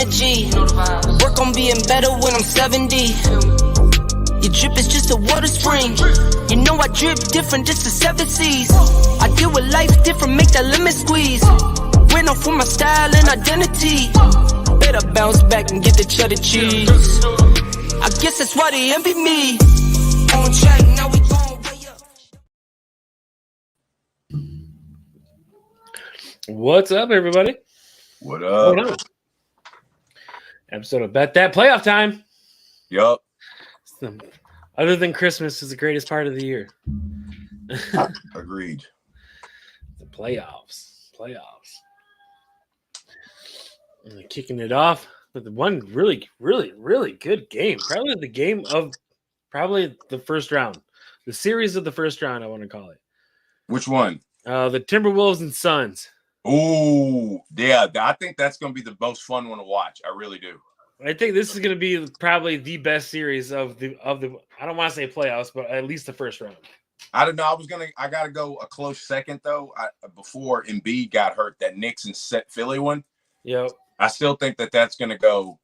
energy. Work on being better when I'm 70. Your drip is just a water spring. You know I drip different, just the 7 C's. I deal with life different, make that lemon squeeze. Went off for my style and identity. Better bounce back and get the cheddar cheese. I guess that's why they envy me. On track, now we going way up. What's up, everybody? What up? What up? Episode of Bet That Playoff Time. Yup. Other than Christmas is the greatest part of the year. Agreed. The playoffs. And kicking it off with one really good game. Probably the game of the first round. The series of the first round, I want to call it. Which one? The Timberwolves and Suns. Ooh, yeah. I think that's going to be the most fun one to watch. I really do. I think this is going to be probably the best series of the. I don't want to say playoffs, but at least the first round. I don't know. I got to go a close second though. Before Embiid got hurt, that Knicks and Philly one. Yep. I still think that's going to go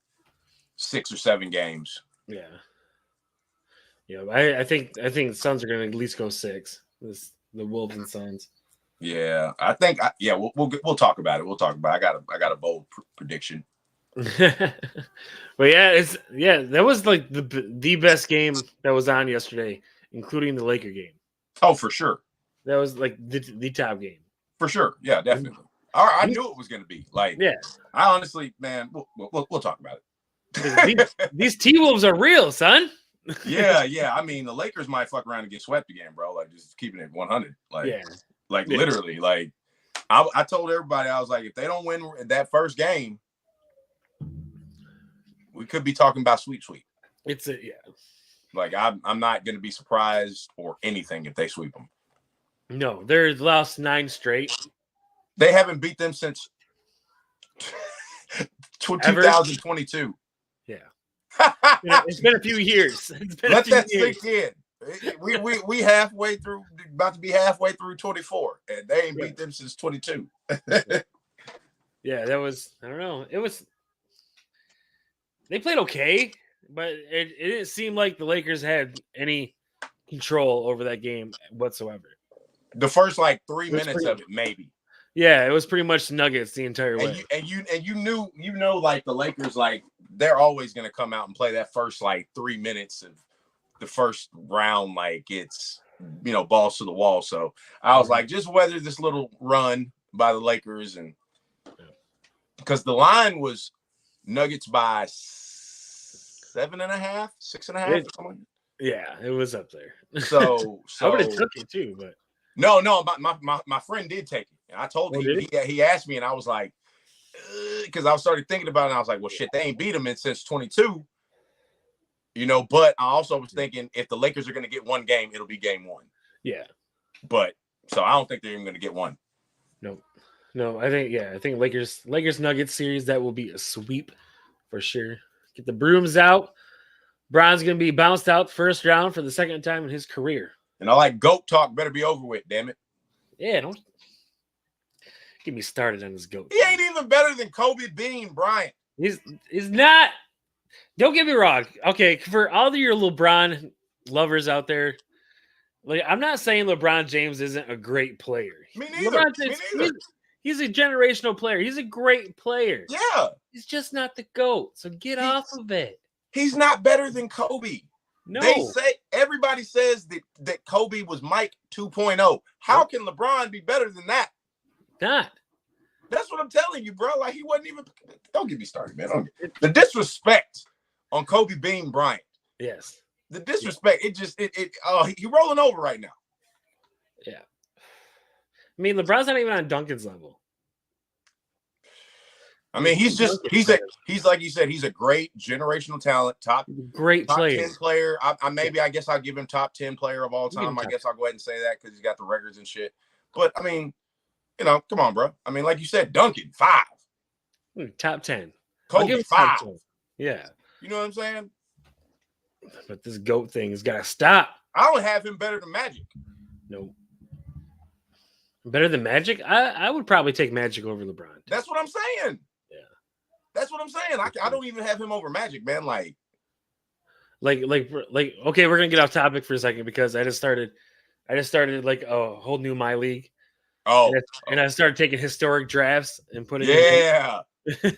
6 or 7 games. Yeah. Yeah, I think the Suns are going to at least go 6. The Wolves and Suns. Yeah, I think. We'll talk about it. I got a bold prediction. But that was like the best game that was on yesterday, including the Laker game. Oh, for sure. That was like the top game. For sure. Yeah, definitely. I knew it was going to be like. Yeah. I honestly, man, we'll talk about it. these T-Wolves are real, son. Yeah. I mean, the Lakers might fuck around and get swept again, bro. Like, just keeping it 100. Literally. Like, I told everybody, I was like, if they don't win that first game, we could be talking about sweep. Like, I'm not going to be surprised or anything if they sweep them. No, they're lost 9 straight. They haven't beat them since 2022. Yeah. It's been a few years. Let that sink in. We halfway through, about to be halfway through 24, and they ain't beat them since 22. Yeah, that was, I don't know. They played okay, but it didn't seem like the Lakers had any control over that game whatsoever. The first 3 minutes of it, maybe. Yeah, it was pretty much Nuggets the entire way. And you know, like the Lakers, like they're always going to come out and play that first 3 minutes of the first round, like it's balls to the wall. So I was like, just weather this little run by the Lakers, and because the line was Nuggets by 7.5, 6.5. Something. Yeah, it was up there. So I would have took it too, but no, my friend did take it. And I told him, he asked me, and I was like, because I started thinking about it, and I was like, well, shit, they ain't beat him since 22, but I also was thinking if the Lakers are going to get one game, it'll be game 1. Yeah. But, so I don't think they're even going to get one. No, I think Lakers Nuggets series, that will be a sweep for sure. Get the brooms out. Bron's going to be bounced out first round for the second time in his career. And I like GOAT talk better be over with, damn it. Yeah, don't get me started on this GOAT. He ain't even better than Kobe Bean Bryant. He's not. Don't get me wrong. Okay, for all of your LeBron lovers out there, I'm not saying LeBron James isn't a great player. Me neither. He's a generational player. He's a great player. Yeah. He's just not the GOAT. So get off of it. He's not better than Kobe. No. Everybody says that Kobe was Mike 2.0. How can LeBron be better than that? Not. That's what I'm telling you, bro. Like, he wasn't even. Don't get me started, man. The disrespect on Kobe Bean Bryant. Yes. The disrespect. He rolling over right now. Yeah. I mean, LeBron's not even on Duncan's level. I mean, he's like you said, he's a great generational talent, top player. 10 player. I guess I'll give him top 10 player of all time. I guess I'll go ahead and say that because he's got the records and shit. But I mean, come on, bro. I mean, like you said, Duncan 5, top 10, Kobe 5. Yeah, you know what I'm saying. But this GOAT thing has got to stop. I don't have him better than Magic. No. Better than Magic? I would probably take Magic over LeBron. That's what I'm saying. Yeah. That's what I'm saying. I don't even have him over Magic, man. Like, okay, we're gonna get off topic for a second because I just started like a whole new my league, oh, and I started taking historic drafts and putting yeah, in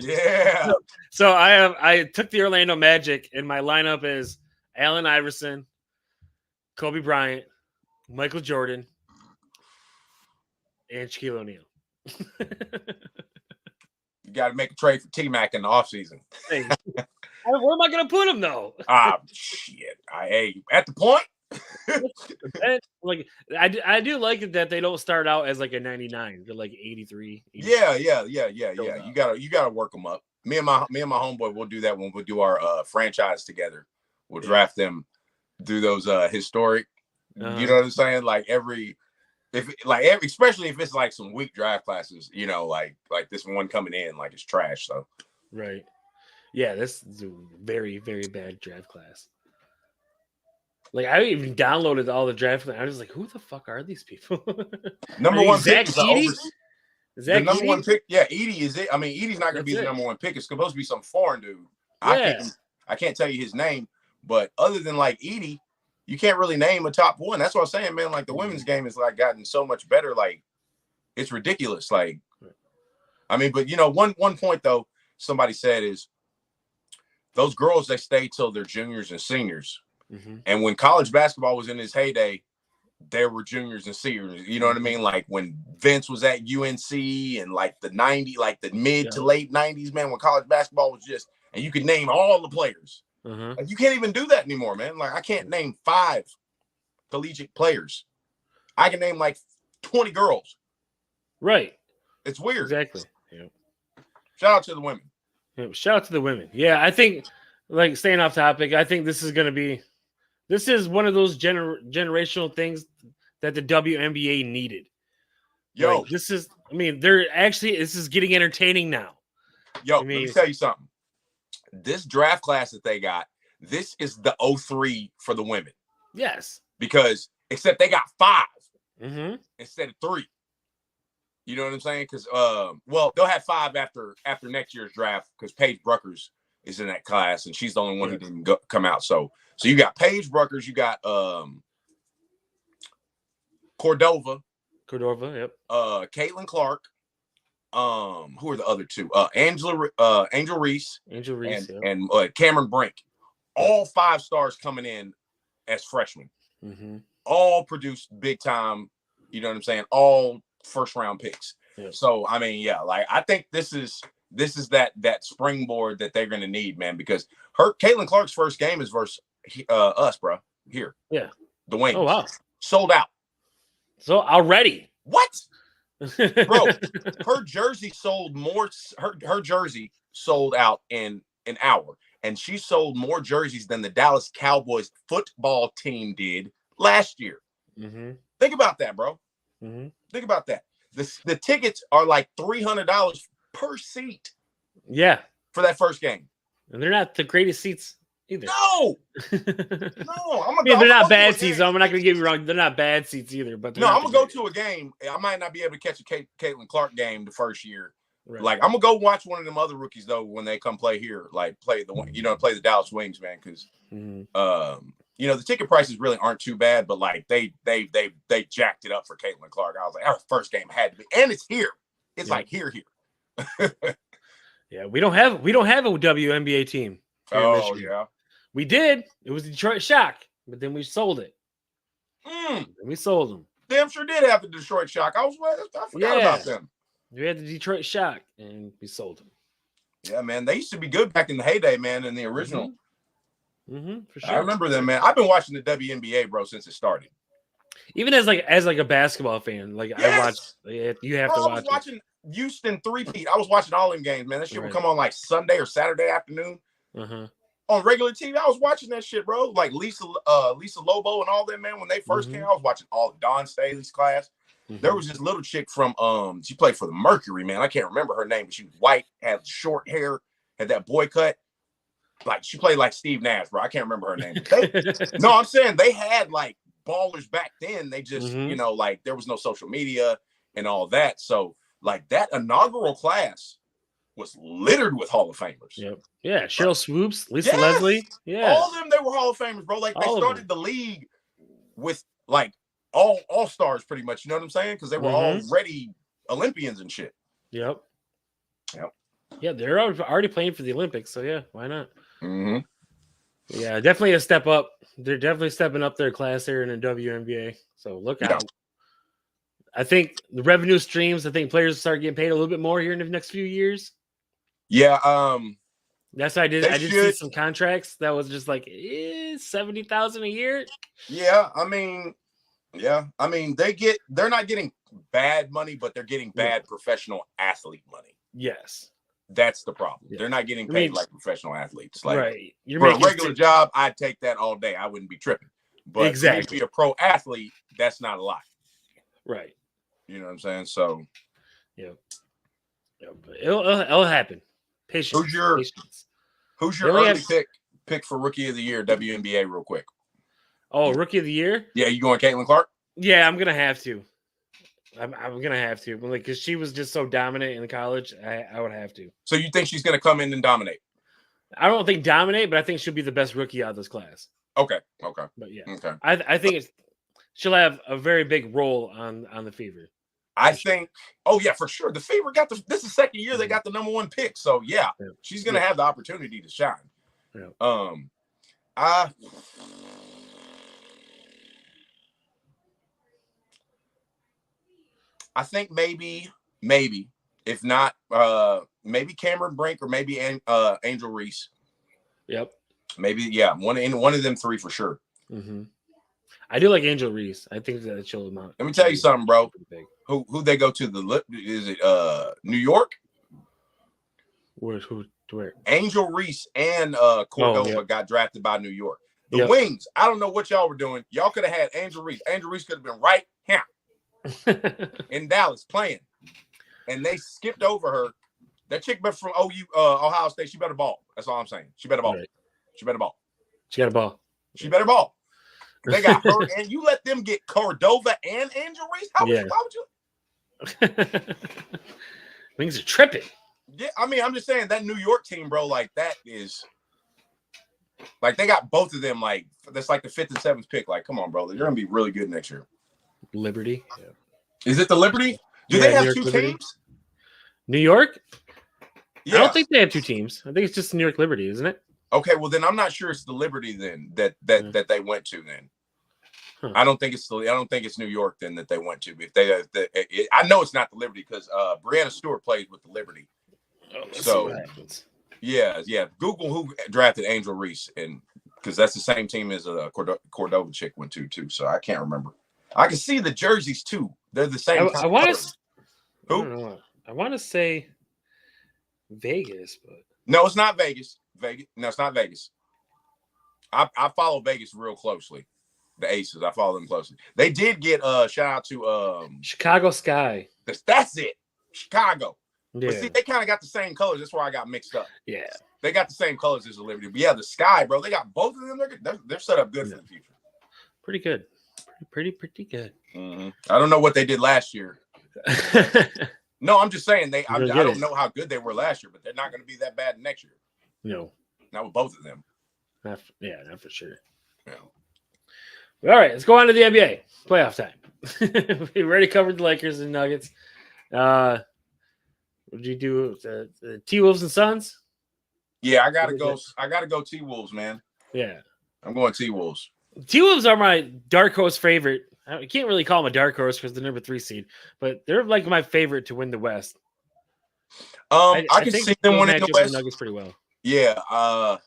yeah. So I took the Orlando Magic, and my lineup is Allen Iverson, Kobe Bryant, Michael Jordan, and Shaquille O'Neal. You got to make a trade for T-Mac in the offseason. Hey, where am I going to put him though? Shit. At the point. Like I do like it that they don't start out as like a 99. They're like 83. 83. Yeah. You gotta work them up. Me and my homeboy will do that when we'll do our franchise together. We'll draft them, do those historic. You know what I'm saying? Like especially if it's like some weak draft classes, you know, like this one coming in, like it's trash. So right. Yeah, this is a very, very bad draft class. Like I even downloaded all the draft. I was like, "Who the fuck are these people?" Number one Zach pick Edey? the number one pick. Yeah, Edey is it. I mean, Edey's not going to be the number one pick. It's supposed to be some foreign dude. Yeah. I can't tell you his name, but other than like Edey, you can't really name a top one. That's what I'm saying, man. Like the women's game has like gotten so much better. Like it's ridiculous. Like, I mean, but you know, one point though, somebody said is those girls they stay till they're juniors and seniors. Mm-hmm. And when college basketball was in its heyday, there were juniors and seniors. You know what I mean? Like when Vince was at UNC and like the 90s, like the mid to late 90s, man, when college basketball was just, and you could name all the players. Like, you can't even do that anymore, man. Like I can't name 5 collegiate players. I can name like 20 girls. Right. It's weird. Exactly. Yeah. Shout out to the women. Yeah, shout out to the women. Yeah, I think, like, staying off topic, I think this is one of those generational things that the WNBA needed. Yo, like, this is getting entertaining now. Yo, let me tell you something. This draft class that they got, this is the 03 for the women. Yes. Because except they got 5 instead of 3. You know what I'm saying? Because they'll have 5 after next year's draft because Paige Bruckers is in that class and she's the only one who didn't come out. So you got Paige Bruckers, you got Cordova, yep. Caitlin Clark. Who are the other 2? Angel Reese, and Cameron Brink. All 5 stars coming in as freshmen. All produced big time. You know what I'm saying? All first round picks. Yep. So I mean, yeah, like I think this is that springboard that they're gonna need, man, because Caitlin Clark's first game is versus us, bro. Here. Yeah. The Wings. Oh wow. Sold out. So already. What? Bro, her jersey sold more. Her jersey sold out in an hour, and she sold more jerseys than the Dallas Cowboys football team did last year. Think about that, bro. Think about that. The tickets are like $300 per seat. Yeah, for that first game, and they're not the greatest seats either. No, they're not bad seats. I'm not going to get you wrong. They're not bad seats either. But I'm gonna go to a game. I might not be able to catch a Caitlin Clark game the first year. Right. Like I'm gonna go watch one of them other rookies though when they come play here. Like play the Dallas Wings, man. Because the ticket prices really aren't too bad, but like they jacked it up for Caitlin Clark. I was like, our first game had to be, and it's here. It's like here. Yeah, we don't have a WNBA team. Oh yeah. We did. It was Detroit Shock, but then we sold it. We sold them. Damn sure did have the Detroit Shock. I forgot about them. We had the Detroit Shock, and we sold them. Yeah, man. They used to be good back in the heyday, man, in the original. For sure. I remember them, man. I've been watching the WNBA, bro, since it started. Even as a basketball fan, like I watched. You have to watch. I was watching Houston three-peat. I was watching all them games, man. That shit would come on like Sunday or Saturday afternoon. On regular TV, I was watching that shit, bro. Like Lisa Lobo and all them, man. When they first came, I was watching all of Dawn Staley's class. There was this little chick from she played for the Mercury, man. I can't remember her name, but she was white, had short hair, had that boy cut. Like she played like Steve Nash, bro. I can't remember her name. No, I'm saying they had like ballers back then. They just, like there was no social media and all that. So like that inaugural class was littered with Hall of Famers. Yep. Yeah. Cheryl Swoops, Lisa Yes! Leslie. Yeah. All of them, they were Hall of Famers, bro. Like, they All of started the league with, like, all stars pretty much. You know what I'm saying? Because they were already Olympians and shit. Yep. Yep. Yeah, they're already playing for the Olympics, so yeah, why not? Mm-hmm. Yeah, definitely a step up. They're definitely stepping up their class here in the WNBA. So look out. I think the revenue streams, I think players start getting paid a little bit more here in the next few years. Yeah. That's what I did. I did see some contracts that was just like $70,000 a year. Yeah, I mean, they're not getting bad money, but they're getting bad professional athlete money. Yes. That's the problem. Yeah. They're not getting paid like professional athletes. Like, right. For a regular job, I'd take that all day. I wouldn't be tripping. But exactly. to be a pro athlete, that's not a lot. Right. You know what I'm saying? So, yeah. It'll happen. Patience. Who's your early pick for Rookie of the Year, WNBA, real quick? Oh, Rookie of the Year? Yeah, you going Caitlin Clark? Yeah, I'm gonna have to. I'm gonna have to, like, because she was just so dominant in college. I would have to. So you think she's gonna come in and dominate? I don't think dominate, but I think she'll be the best rookie out of this class. Okay. But yeah, okay. I think she'll have a very big role on the Fever. I think. Oh yeah, for sure. The Fever got this is the second year they got the number 1 pick, so yeah. She's gonna have the opportunity to shine. Yeah. I think maybe, if not, maybe Cameron Brink or maybe Angel Reese. Yep. Maybe, yeah, one of them 3 for sure. Mm-hmm. I do like Angel Reese. I think that she'll amount. Let me tell you something, bro. Who they go to? Is it New York? Where? Angel Reese and Cordova got drafted by New York. The Wings. I don't know what y'all were doing. Y'all could have had Angel Reese. Angel Reese could have been right here in Dallas playing, and they skipped over her. That chick from Ohio State. She better ball. That's all I'm saying. She better ball. Right. She better ball. She got a ball. She better ball. They got her, and you let them get Cordova and Angel Reese. How would you? Wings are tripping. Yeah, I mean, I'm just saying that New York team, bro. Like, that is, like, they got both of them. Like, that's like the 5th and 7th pick. Like, come on, bro. They're gonna be really good next year. Liberty. Yeah. Is it the Liberty? Do they have 2 teams? New York? Yeah. I don't think they have 2 teams. I think it's just New York Liberty, isn't it? Okay, well then I'm not sure it's the Liberty then that they went to then. Huh. I don't think it's New York then that they went to. If I know it's not the Liberty because Brianna Stewart plays with the Liberty. So yeah. Google who drafted Angel Reese, and because that's the same team as Cordova chick went to too. So I can't remember. I can see the jerseys too. They're the same. I want to. Who? I want to say Vegas, but no, it's not Vegas. No, it's not Vegas. I follow Vegas real closely. The Aces, I follow them closely. They did get shout out to Chicago Sky. That's it. Chicago. Yeah. But see, they kind of got the same colors. That's where I got mixed up. Yeah. They got the same colors as the Liberty. But yeah, the Sky, bro. They got both of them. They're set up good for the future. Pretty good. Pretty good. Mm-hmm. I don't know what they did last year. No, I'm just saying I don't know how good they were last year, but they're not going to be that bad next year. No. Not with both of them. Not for sure. Yeah. All right, let's go on to the NBA. Playoff time. We already covered the Lakers and Nuggets. What did you do? The T-Wolves and Suns? Yeah, I gotta go T-Wolves, man. Yeah. I'm going T-Wolves. T-Wolves are my dark horse favorite. I can't really call them a dark horse because they're number 3 seed, but they're like my favorite to win the West. I can see them winning the West. Nuggets pretty well. Yeah, I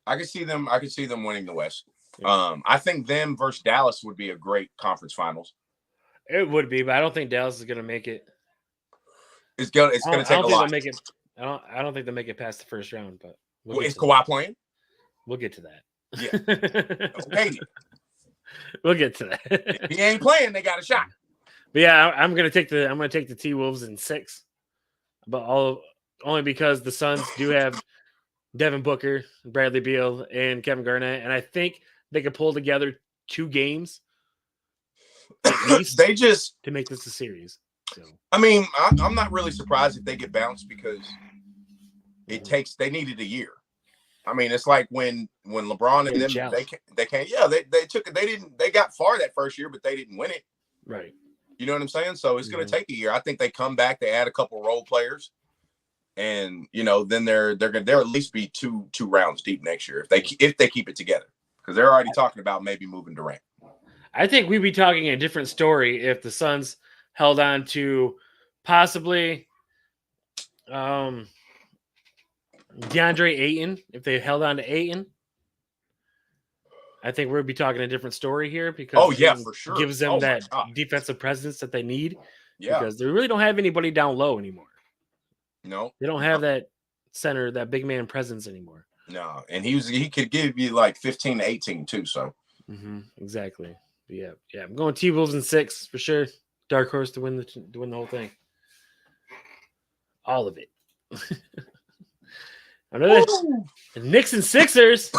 can see them. I can see them winning the West. Yeah. I think them versus Dallas would be a great conference finals. It would be, but I don't think Dallas is going to make it. It's gonna take a lot. I don't think they'll make it past the first round. But is Kawhi playing? We'll get to that. Yeah. Okay. We'll get to that. If he ain't playing, they got a shot. But yeah, I'm gonna take the T-Wolves in 6, but only because the Suns do have Devin Booker, Bradley Beal, and Kevin Garnett, and I think they could pull together 2 games at least to make this a series. So I mean, I'm not really surprised if they get bounced because they needed a year. I mean, it's like when LeBron and them they got far that first year, but they didn't win it. Right. You know what I'm saying? So it's going to take a year. I think they come back, they add a couple role players, and then they'll at least be two rounds deep next year if they keep it together, because they're already talking about maybe moving Durant. I think we'd be talking a different story if the Suns held on to possibly DeAndre Ayton. If they held on to Ayton, I think we'd be talking a different story here because for sure, gives them that defensive presence that they need. Yeah, because they really don't have anybody down low anymore. No, they don't have that center, that big man presence anymore. No, and he could give you like 15 to 18 too. So exactly. But yeah. I'm going T-Wolves in 6 for sure. Dark horse to win the whole thing. All of it. Another Knicks and Sixers.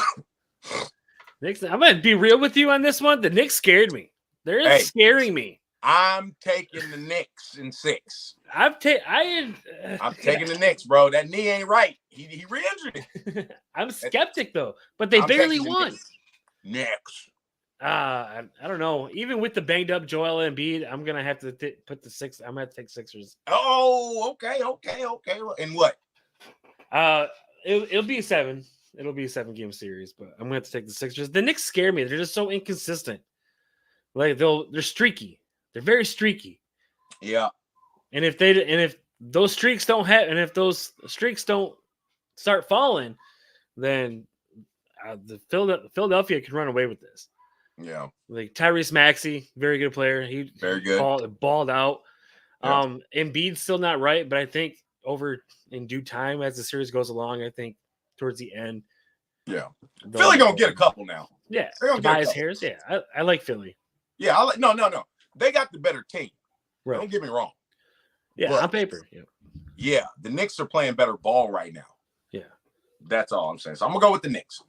Knicks. I'm gonna be real with you on this one. The Knicks scared me. They're scaring me. I'm taking the Knicks in 6. I'm taking the Knicks, bro. That knee ain't right. He re-injured it. I'm skeptic though, but they barely won. Knicks. I don't know. Even with the banged up Joel Embiid, I'm gonna have to put the 6. I'm gonna take Sixers. Oh, okay. And what? It'll be a 7. It'll be a 7-game series, but I'm gonna have to take the Sixers. The Knicks scare me. They're just so inconsistent. Like they're streaky. They're very streaky. Yeah. And if those streaks don't start falling, then the Philadelphia can run away with this. Yeah. Like Tyrese Maxey, very good player. He very good. Balled out. Yeah. Embiid's still not right, but I think in due time as the series goes along, I think towards the end. Yeah. Philly gonna get a couple now. Yeah. Tobias Harris. Yeah. I like Philly. Yeah, no. They got the better team. Right. Don't get me wrong. Yeah, but, on paper. Yeah. Yeah, the Knicks are playing better ball right now. Yeah. That's all I'm saying. So I'm gonna go with the Knicks.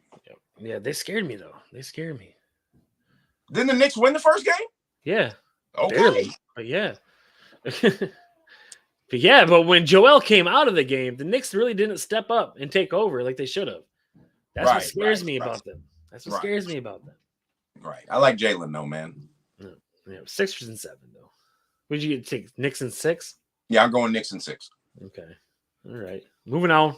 Yeah, they scared me though. They scared me. Didn't the Knicks win the first game? Yeah. Okay. Barely, but yeah. But when Joel came out of the game, the Knicks really didn't step up and take over like they should have. That's what scares me about them. That's what scares me about them. Right. I like Jalen though, man. No. Yeah, Sixers in 7 though. Would you take Knicks in 6? Yeah, I'm going Knicks in 6. Okay. All right. Moving on.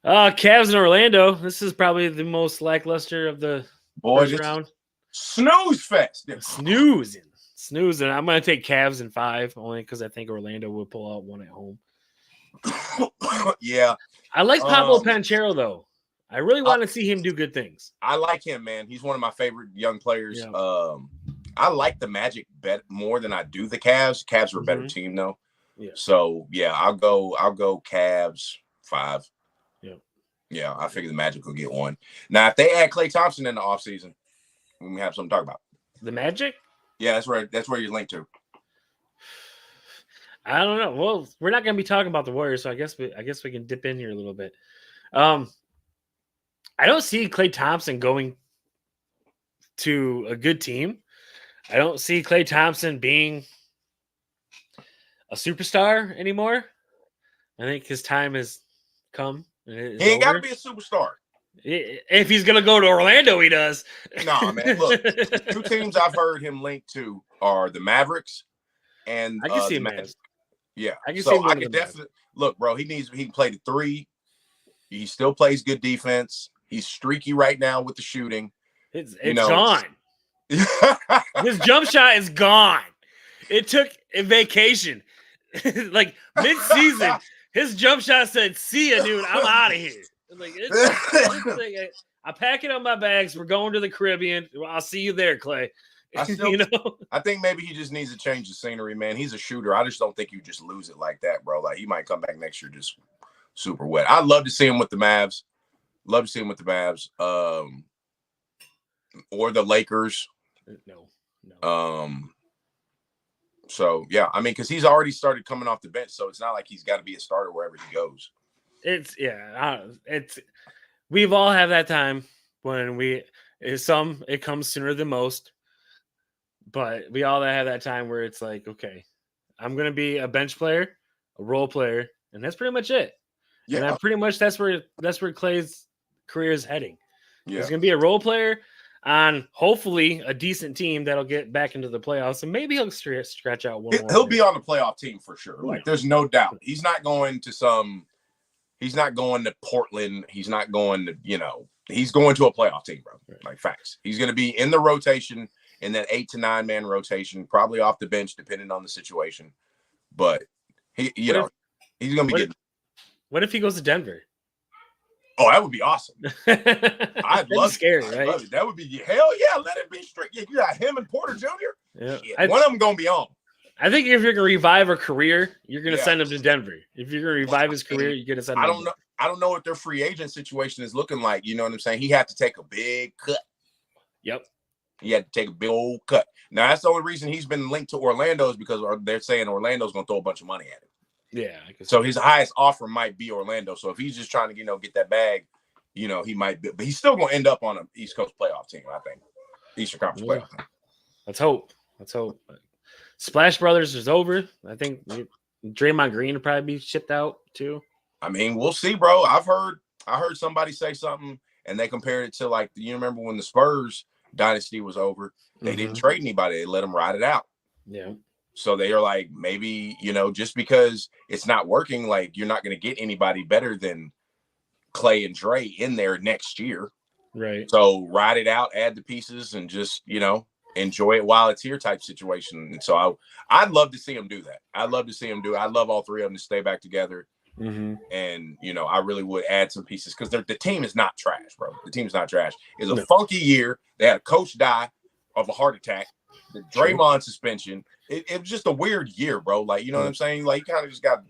Cavs in Orlando. This is probably the most lackluster of the first round. Snooze fest. Snoozing. I'm going to take Cavs in 5 only because I think Orlando will pull out one at home. Yeah. I like Pablo Panchero, though. I really want to see him do good things. I like him, man. He's one of my favorite young players. Yeah. I like the Magic bet more than I do the Cavs. Cavs are a better team, though. Yeah. So yeah, I'll go Cavs 5. Yeah. Yeah, I figure the Magic will get 1. Now, if they add Klay Thompson in the offseason, we have something to talk about. The Magic? Yeah, that's where you're linked to. I don't know. Well, we're not going to be talking about the Warriors, so I guess we can dip in here a little bit. I don't see Klay Thompson going to a good team. I don't see Klay Thompson being a superstar anymore. I think his time has come. He ain't got to be a superstar. If he's going to go to Orlando, he does. Nah, man. Look, 2 teams I've heard him linked to are the Mavericks and I can see the Magic. Yeah. I can definitely look, bro. He can play the 3. He still plays good defense. He's streaky right now with the shooting. It's gone. His jump shot is gone. It took a vacation. Like mid-season, his jump shot said, "See ya, dude. I'm out of here." Like, I pack it on my bags. We're going to the Caribbean. I'll see you there, Klay. I think maybe he just needs to change the scenery, man. He's a shooter. I just don't think you just lose it like that, bro. Like, he might come back next year just super wet. I'd love to see him with the Mavs. Or the Lakers. No. So yeah, I mean, because he's already started coming off the bench, so it's not like he's got to be a starter wherever he goes. We've all had that time when it comes sooner than most, but we all have that time where it's like, okay, I'm gonna be a bench player, a role player, and that's pretty much it. Yeah, And I'm pretty much that's where Clay's career is heading. yeah. He's gonna be a role player on hopefully a decent team that'll get back into the playoffs, and maybe he'll scratch out one more. He'll be on the playoff team for sure. Yeah. Like, there's no doubt. He's not going to He's not going to Portland. He's not going to, he's going to a playoff team, bro. Right. Like, facts. He's going to be in the rotation, in that 8 to 9 man rotation, probably off the bench, depending on the situation. But he's going to be getting. What if he goes to Denver? Oh, that would be awesome. I'd love scary, it. right? Love it. That would be hell yeah. Let it be straight. Yeah, you got him and Porter Jr. Yeah. Shit, one of them gonna be on. I think if you're gonna revive a career, you're gonna send him to Denver. If you're gonna revive his career, you're gonna send him. I don't know what their free agent situation is looking like. You know what I'm saying? He had to take a big cut. Yep. He had to take a big old cut. Now that's the only reason he's been linked to Orlando is because they're saying Orlando's gonna throw a bunch of money at him. Yeah. So his highest offer might be Orlando. So if he's just trying to, get that bag, he might be, but he's still going to end up on an East Coast playoff team, I think. Eastern Conference playoff team. Let's hope. Splash Brothers is over. I think Draymond Green will probably be shipped out too. I mean, we'll see, bro. I heard somebody say something and they compared it to, like, you remember when the Spurs dynasty was over, they didn't trade anybody. They let them ride it out. Yeah. So they are like, maybe, just because it's not working, like, you're not going to get anybody better than Clay and Dre in there next year. Right. So ride it out, add the pieces, and just, enjoy it while it's here type situation. And so I'd love to see him do that. I'd love to see him do it. I'd love all three of them to stay back together. Mm-hmm. And, I really would add some pieces because the team is not trash, bro. The team's not trash. It's a funky year. They had a coach die of a heart attack. The Draymond suspension. It was just a weird year, bro. Like, you know what I'm saying? Like, you kind of just got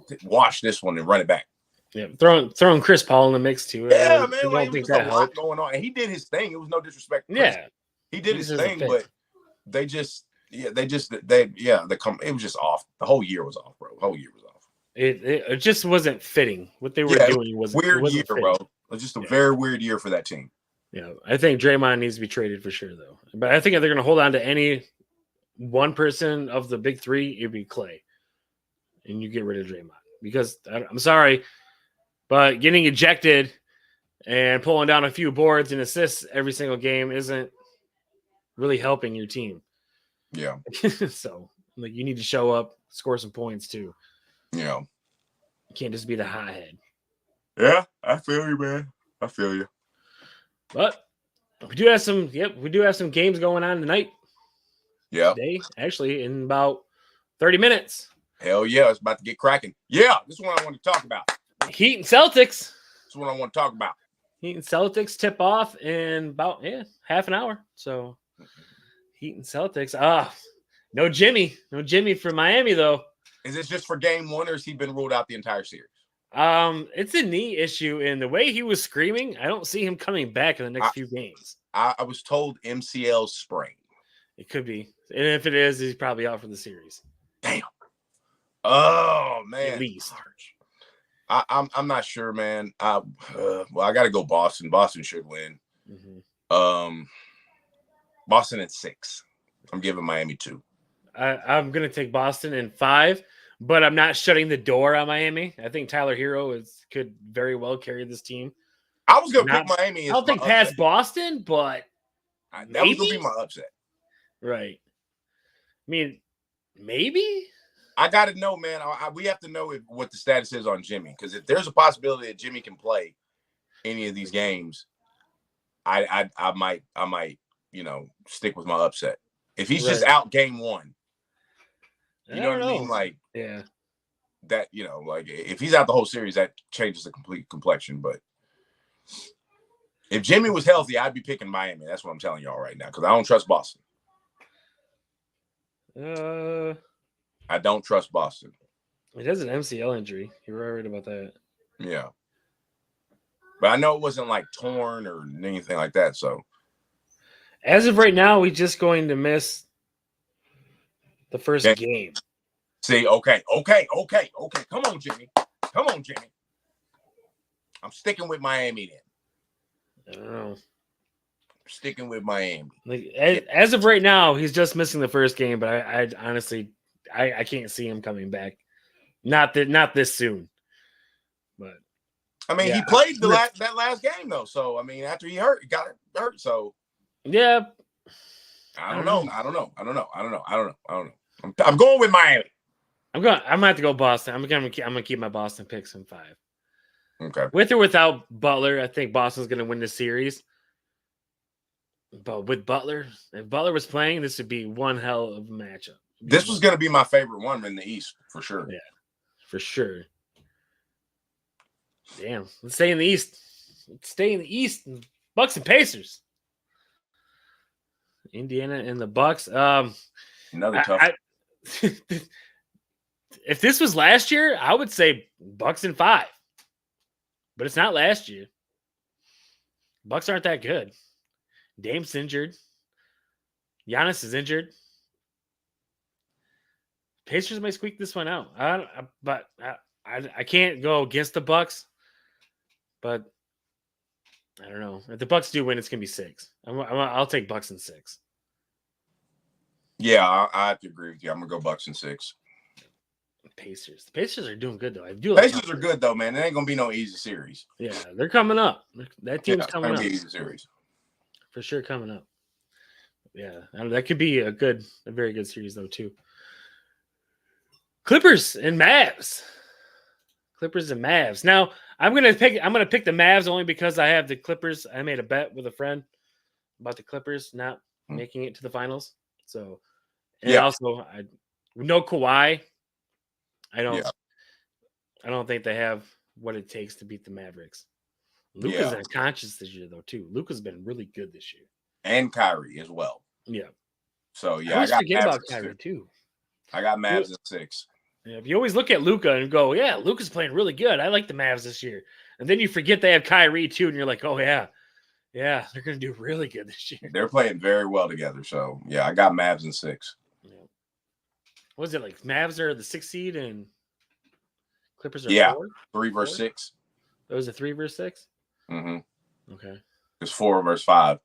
to wash this one and run it back. Yeah, throwing Chris Paul in the mix too. Yeah, man. I don't think that helped. Going on, and he did his thing. It was no disrespect. Yeah, he did his thing, but it was just off. The whole year was off, bro. The whole year was off. It just wasn't fitting. What they were doing was weird year, fitting. bro. It was just a very weird year for that team. Yeah, I think Draymond needs to be traded for sure, though. But I think if they're going to hold on to any one person of the big three, it'd be Clay, and you get rid of Draymond because I'm sorry, but getting ejected and pulling down a few boards and assists every single game isn't really helping your team. Yeah. So, like, you need to show up, score some points too. Yeah. You can't just be the hothead. Yeah, I feel you, man. I feel you. But we do have some games going on tonight. Yeah. Today, actually, in about 30 minutes. Hell yeah, it's about to get cracking. Yeah, this is what I want to talk about. Heat and Celtics. That's what I want to talk about. Heat and Celtics tip off in about half an hour. So Heat and Celtics. No Jimmy. No Jimmy for Miami, though. Is it just for game one, or has he been ruled out the entire series? It's a knee issue, and the way he was screaming, I don't see him coming back in the next few games. I was told MCL sprain. It could be. And if it is, he's probably out for the series. Damn. Oh, man. At least. I'm not sure, man. I got to go Boston. Boston should win. Mm-hmm. Boston at 6. I'm giving Miami 2. I'm going to take Boston in 5, but I'm not shutting the door on Miami. I think Tyler Hero could very well carry this team. I was going to pick Miami. I don't think past Boston, but that was going to be my upset. Right. I mean, maybe. I got to know, man. We have to know what the status is on Jimmy, because if there's a possibility that Jimmy can play any of these games, I might stick with my upset. If he's just out game one, you know what I mean? Like, yeah, that, like, if he's out the whole series, that changes the complete complexion. But if Jimmy was healthy, I'd be picking Miami. That's what I'm telling y'all right now, because I don't trust Boston. I don't trust Boston. It has an MCL injury. You were right about that. Yeah. But I know it wasn't like torn or anything like that. So as of right now, we're just going to miss the first game. See, okay. Come on, Jimmy. I'm sticking with Miami then. I don't know. Sticking with Miami. Like, as of right now, he's just missing the first game, but I honestly I can't see him coming back. Not this soon. But I mean, yeah, he played that last game though. So I mean, after he got hurt. So yeah, I don't know. I'm going with Miami. I'm gonna have to go Boston. I'm gonna keep my Boston picks in 5. Okay. With or without Butler, I think Boston's gonna win this series. But with Butler, if Butler was playing, this would be one hell of a matchup. This was going to be my favorite one in the East for sure. Yeah, for sure. Damn, let's stay in the East. Bucks and Pacers. Indiana and the Bucks. Another tough. If this was last year, I would say Bucks in 5. But it's not last year. Bucks aren't that good. Dame's injured. Giannis is injured. Pacers may squeak this one out. I can't go against the Bucks. But I don't know. If the Bucks do win, it's gonna be 6. I'll take Bucks in 6. Yeah, I have to agree with you. I'm gonna go Bucks in 6. Pacers. The Pacers are doing good though. Pacers are good though, man. It ain't gonna be no easy series. Yeah, they're coming up. That team's coming up. Be easy series. For sure coming up. Yeah, that could be a very good series though too. Clippers and Mavs. Now I'm gonna pick the Mavs only because I have the Clippers. I made a bet with a friend about the Clippers not making it to the finals. So also I no Kawhi. I don't think they have what it takes to beat the Mavericks. Luka's unconscious this year, though, too. Luka's been really good this year. And Kyrie as well. Yeah. So, I always forget about Kyrie, too. I got Mavs in 6. Yeah, if you always look at Luka and go, yeah, Luka's playing really good. I like the Mavs this year. And then you forget they have Kyrie, too, and you're like, oh, yeah. Yeah, they're going to do really good this year. They're playing very well together. So, yeah, I got Mavs in 6. Yeah. What was it like? Mavs are the 6th seed and Clippers are 4? 3 versus 6. That was a 3 versus 6? Mm-hmm. Okay. It's 4 versus 5.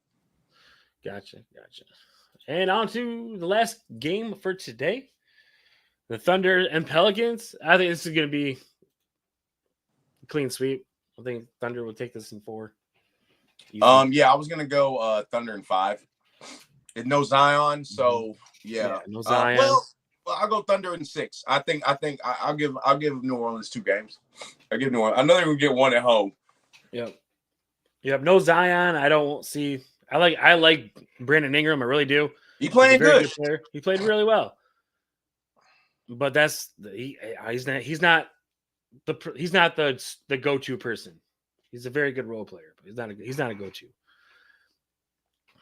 Gotcha. And on to the last game for today. The Thunder and Pelicans. I think this is going to be a clean sweep. I think Thunder will take this in 4. Easy. Yeah, I was going to go Thunder in 5. No Zion, so yeah. No Zion. Well, I'll go Thunder in 6. I think I'll give New Orleans 2 games. I give New Orleans. I know they're going to get 1 at home. Yep. No Zion. I don't see. I like Brandon Ingram. I really do. He playing good. Player. He played really well. But he's not the go-to person. He's a very good role player, but he's not a go-to.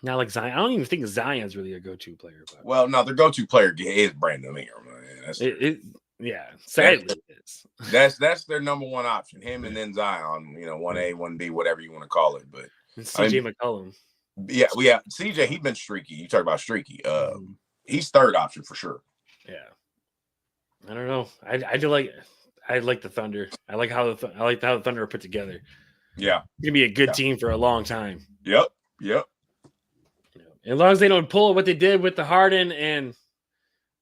Not like Zion. I don't even think Zion's really a go-to player. But. Well, no, their go-to player is Brandon Ingram. Sadly it is. That's their number one option. Him and then Zion. 1A, 1B, whatever you want to call it. But CJ McCollum. Yeah. CJ, he's been streaky. You talk about streaky. He's third option for sure. Yeah. I don't know. I like the Thunder. I like how the Thunder are put together. Yeah. It's gonna be a good team for a long time. Yep. As long as they don't pull what they did with the Harden and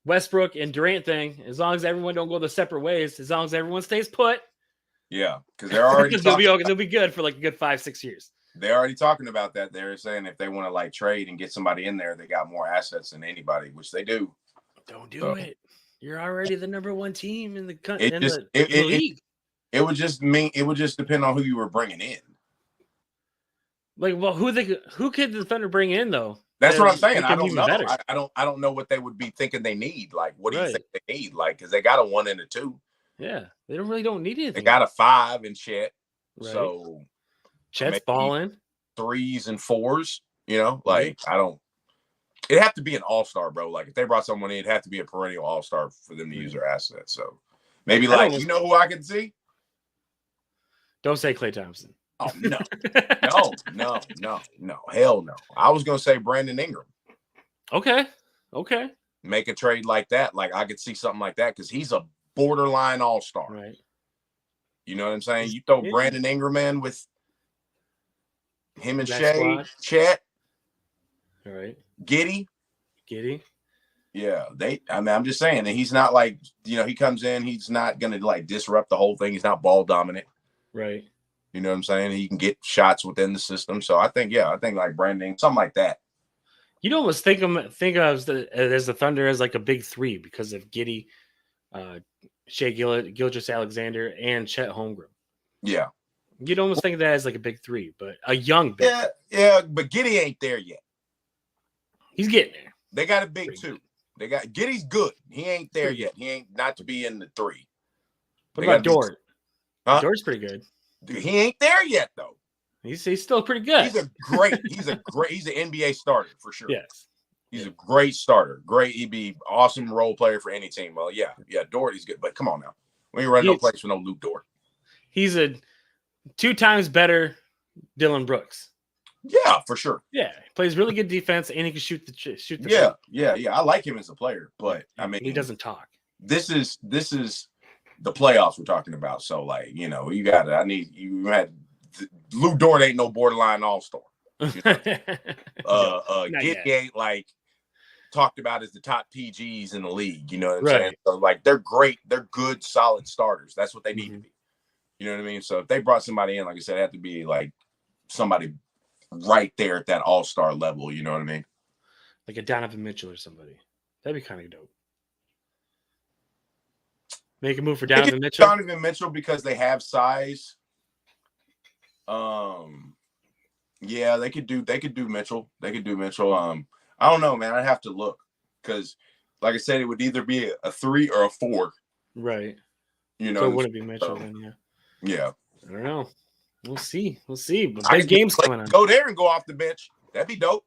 Westbrook and Durant thing, as long as everyone don't go the separate ways, as long as everyone stays put. Yeah, because they're already they'll be good for like a good 5-6 years. They're already talking about that. They're saying if they want to like trade and get somebody in there, they got more assets than anybody, which they do. Don't do it. You're already the number 1 team in the league. It would just depend on who you were bringing in. Like, well, who could the Thunder bring in though? That's what I'm saying. I don't know. I don't know what they would be thinking they need. Like, what do you think they need? Like, because they got a 1 and a 2. Yeah, they don't need anything. They got a 5 in Chet. Right. So Chet's balling 3s and 4s. I don't. It'd have to be an all-star, bro. Like, if they brought someone in, it'd have to be a perennial all-star for them to use their assets. So maybe who I could see? Don't say Klay Thompson. Oh, no. No. Hell no. I was going to say Brandon Ingram. Okay. Make a trade like that. Like, I could see something like that because he's a borderline all-star. Right. You know what I'm saying? You throw Brandon Ingram in with him and Chet. All right. Giddy. Yeah, I mean, I'm just saying that he's not like, he comes in, he's not gonna like disrupt the whole thing. He's not ball dominant. Right. You know what I'm saying? He can get shots within the system. So I think like Brandon, something like that. You'd almost think of the Thunder as like a big three because of Giddey, Shea Gilgeous-Alexander, and Chet Holmgren. Yeah. You'd almost think of that as like a big three, but a young big. Yeah, but Giddey ain't there yet. He's getting there. They got a big two. They got Giddey's good. He ain't there yet. He ain't not to be in the three. What about Dort? Huh? Dort's pretty good. Dude, he ain't there yet though. He's still pretty good. He's an NBA starter for sure. Yes. He's a great starter. Great. He'd be awesome role player for any team. Well, yeah, Dort, he's good. But come on now. We ain't running no place for no Luke Dort. He's a 2 times better Dylan Brooks. Yeah, for sure. Yeah, he plays really good defense, and he can shoot the. Yeah. I like him as a player, but I mean, he doesn't talk. This is the playoffs we're talking about. So, like, you had Lou Dort ain't no borderline all-star. Giddey ain't like talked about as the top PGs in the league. You know what I'm saying? So, like, they're great. They're good, solid starters. That's what they need to be. You know what I mean? So if they brought somebody in, like I said, it had to be like somebody right there at that all-star level. You know what I mean? Like a Donovan Mitchell or somebody. That'd be kind of dope. Make a move for Donovan Mitchell. Donovan Mitchell because they have size. Yeah, they could do Mitchell. They could do Mitchell. I don't know, man. I'd have to look because, like I said, it would either be a 3 or a 4. Right. You know, so it wouldn't be Mitchell then, yeah. Yeah. I don't know. We'll see. But big games coming on. Go there and go off the bench. That'd be dope.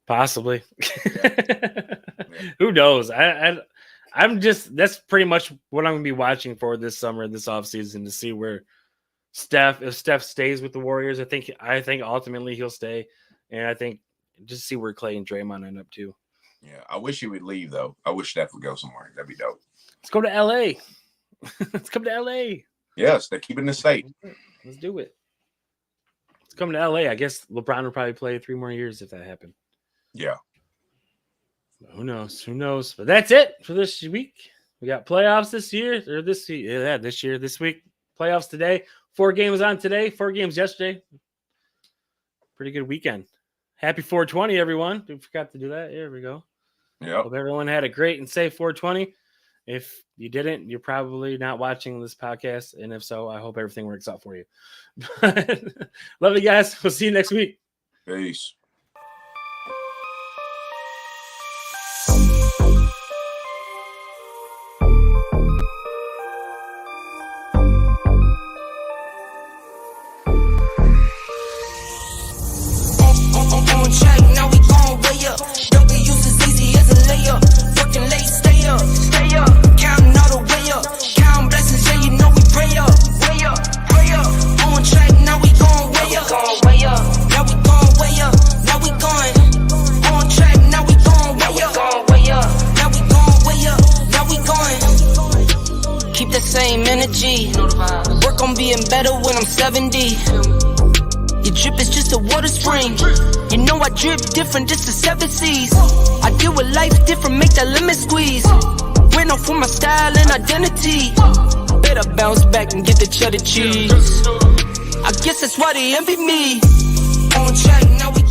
Possibly. Yeah. Who knows? I'm just that's pretty much what I'm gonna be watching for this summer, this offseason, to see where if Steph stays with the Warriors. I think ultimately he'll stay, and I think just see where Clay and Draymond end up too. Yeah, I wish he would leave though. I wish Steph would go somewhere. That'd be dope. Let's go to LA. Let's come to LA. Yes, they're keeping the state. Let's do it. Let's come to LA. I guess LeBron will probably play 3 more years if that happened. Yeah. Who knows? But that's it for this week. We got playoffs this year. This week. Playoffs today. 4 games on today. 4 games yesterday. Pretty good weekend. Happy 420, everyone. We forgot to do that. Here we go. Yeah. Hope everyone had a great and safe 420. If you didn't, you're probably not watching this podcast. And if so, I hope everything works out for you. Love you guys. We'll see you next week. Peace. Work on being better when I'm 70. Your drip is just a water spring. You know I drip different, just the 7 C's. I deal with life different, make that lemon squeeze. Went off for my style and identity. Better bounce back and get the cheddar cheese. I guess that's why they envy me. On track, now we